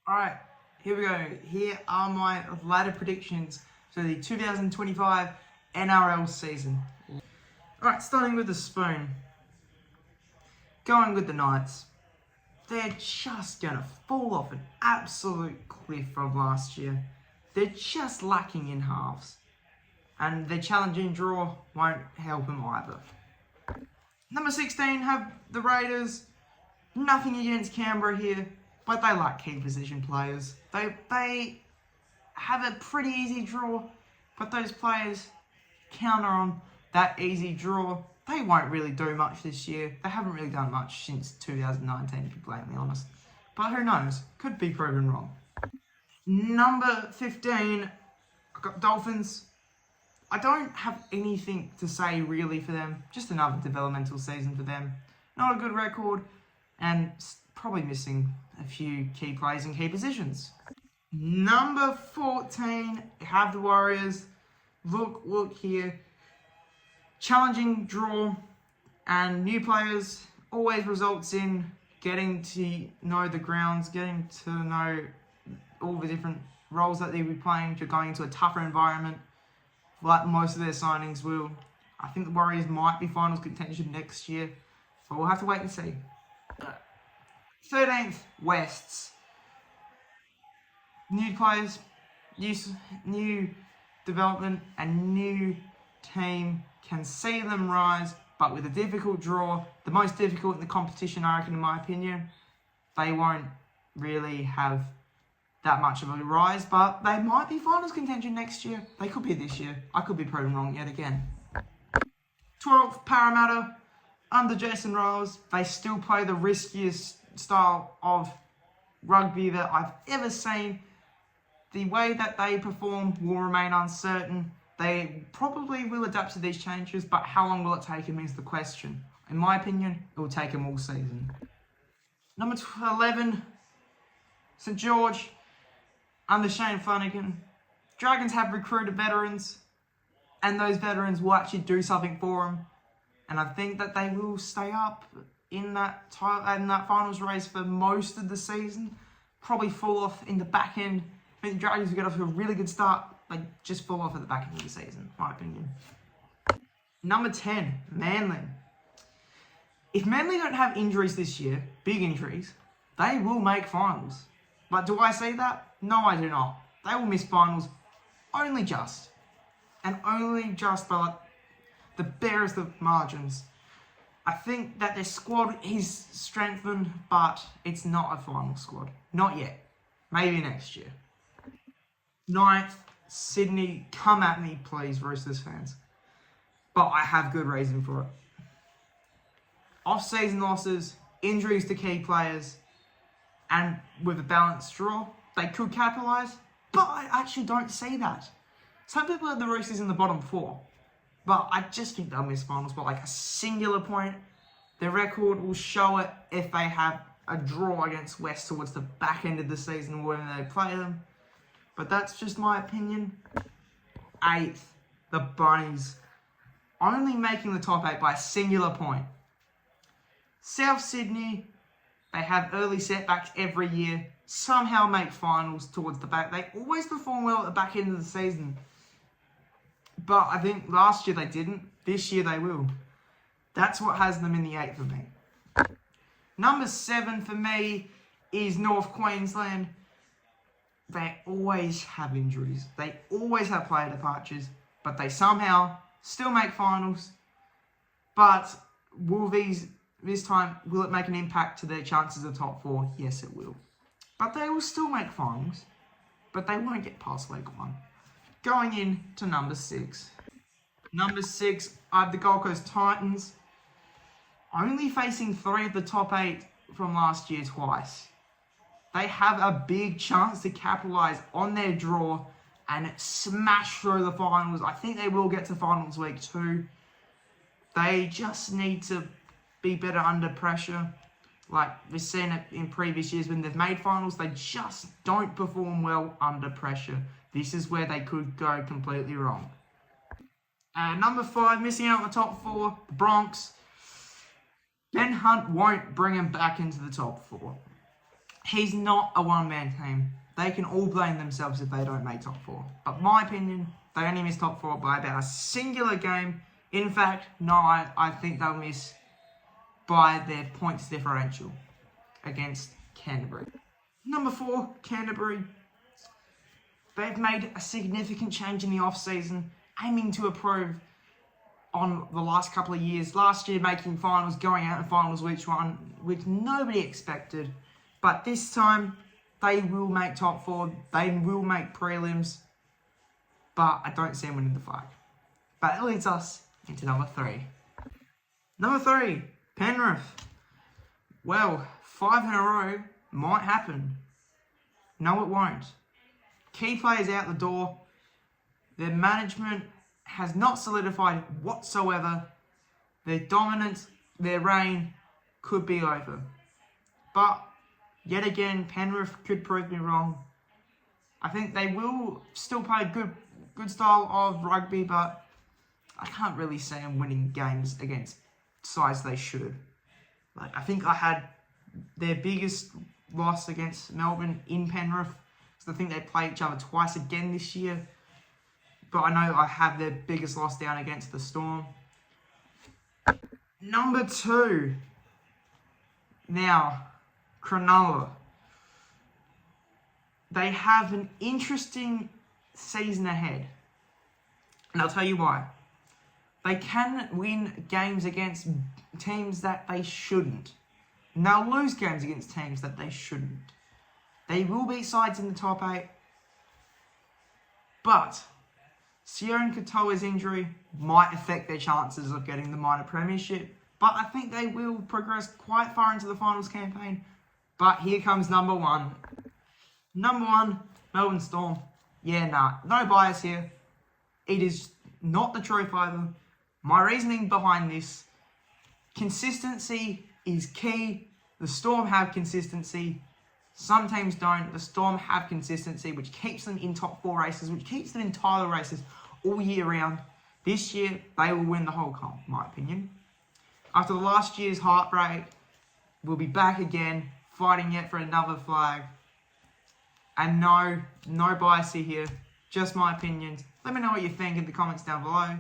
Alright, here we go. Here are my ladder predictions for the 2025 NRL season. Alright, starting with the spoon. Going with the Knights. They're just going to fall off an absolute cliff from last year. They're just lacking in halves. And their challenging draw won't help them either. Number 16 have the Raiders. Nothing against Canberra here, but they lack key position players. They have a pretty easy draw, but those players counter on that easy draw. They won't really do much this year. They haven't really done much since 2019, to be blatantly honest. But who knows? Could be proven wrong. Number 15, I've got Dolphins. I don't have anything to say really for them. Just another developmental season for them. Not a good record, and probably missing a few key players in key positions. Number 14, have the Warriors. Look here. Challenging draw and new players always results in getting to know the grounds, getting to know all the different roles that they'll be playing. You're going into a tougher environment, like most of their signings will. I think the Warriors might be finals contention next year, but we'll have to wait and see. 13th, Wests. New players, new development, and new team can see them rise, but with a difficult draw, the most difficult in the competition, I reckon, in my opinion, they won't really have that much of a rise, but they might be finals contention next year. They could be this year. I could be proven wrong yet again. 12th, Parramatta. Under Jason Ryles, they still play the riskiest style of rugby that I've ever seen. The way that they perform will remain uncertain. They probably will adapt to these changes, but how long will it take them is the question. In my opinion, it will take them all season. Number 11, St George. Under Shane Flanagan, Dragons have recruited veterans, and those veterans will actually do something for them. And I think that they will stay up in that finals race for most of the season. Probably fall off in the back end. I think the Dragons will get off to a really good start. They just fall off at the back end of the season, in my opinion. Number 10, Manly. If Manly don't have injuries this year, big injuries, they will make finals. But do I see that? No, I do not. They will miss finals only just. And only just by the barest of margins. I think that their squad is strengthened, but it's not a final squad. Not yet. Maybe next year. 9th, Sydney. Come at me, please, Roosters fans. But I have good reason for it. Off-season losses, injuries to key players, and with a balanced draw, they could capitalise, but I actually don't see that. Some people have the Roosters in the bottom 4, but I just think they'll miss finals by like a singular point. Their record will show it if they have a draw against West towards the back end of the season when they play them. But that's just my opinion. 8th, the Bunnies. Only making the top 8 by a singular point. South Sydney, they have early setbacks every year, somehow make finals towards the back. They always perform well at the back end of the season. But I think last year they didn't. This year they will. That's what has them in the 8 for me. Number 7 for me is North Queensland. They always have injuries. They always have player departures. But they somehow still make finals. But will this time, will it make an impact to their chances of top 4? Yes, it will. But they will still make finals. But they won't get past week 1. Going in to number 6. Number 6, I have the Gold Coast Titans. Only facing 3 of the top 8 from last year twice. They have a big chance to capitalise on their draw and smash through the finals. I think they will get to finals week 2. They just need to be better under pressure. Like we've seen it in previous years when they've made finals, they just don't perform well under pressure. This is where they could go completely wrong. Number 5, missing out on the top 4, the Bronx. Ben Hunt won't bring him back into the top 4. he's not a one-man team. They can all blame themselves if they don't make top 4. But my opinion, they only miss top 4 by about a singular game. In fact, no, I think they'll miss by their points differential against Canterbury. Number 4, Canterbury. They've made a significant change in the off-season, aiming to improve on the last couple of years. Last year, making finals, going out in finals, which nobody expected. But this time, they will make top 4. They will make prelims. But I don't see them winning the flag. But it leads us into number 3. Number 3, Penrith. Well, 5 in a row might happen. No, it won't. Key players out the door. Their management has not solidified whatsoever. Their dominance, their reign could be over. But, yet again, Penrith could prove me wrong. I think they will still play good style of rugby, but I can't really see them winning games against sides they should. I think I had their biggest loss against Melbourne in Penrith. So I think they play each other twice again this year. But I know I have their biggest loss down against the Storm. Number 2. Now, Cronulla. They have an interesting season ahead. And I'll tell you why. They can win games against teams that they shouldn't. And they'll lose games against teams that they shouldn't. They will beat sides in the top 8. But Sierra Katoa's injury might affect their chances of getting the minor premiership. But I think they will progress quite far into the finals campaign. But here comes number 1. Number 1, Melbourne Storm. Yeah, no bias here. It is not the truth either. My reasoning behind this, consistency is key. The Storm have consistency. Some teams don't. The Storm have consistency, which keeps them in top 4 races, which keeps them in title races all year round. This year, they will win the whole comp, in my opinion. After the last year's heartbreak, we'll be back again, fighting yet for another flag. And no bias here, just my opinions. Let me know what you think in the comments down below.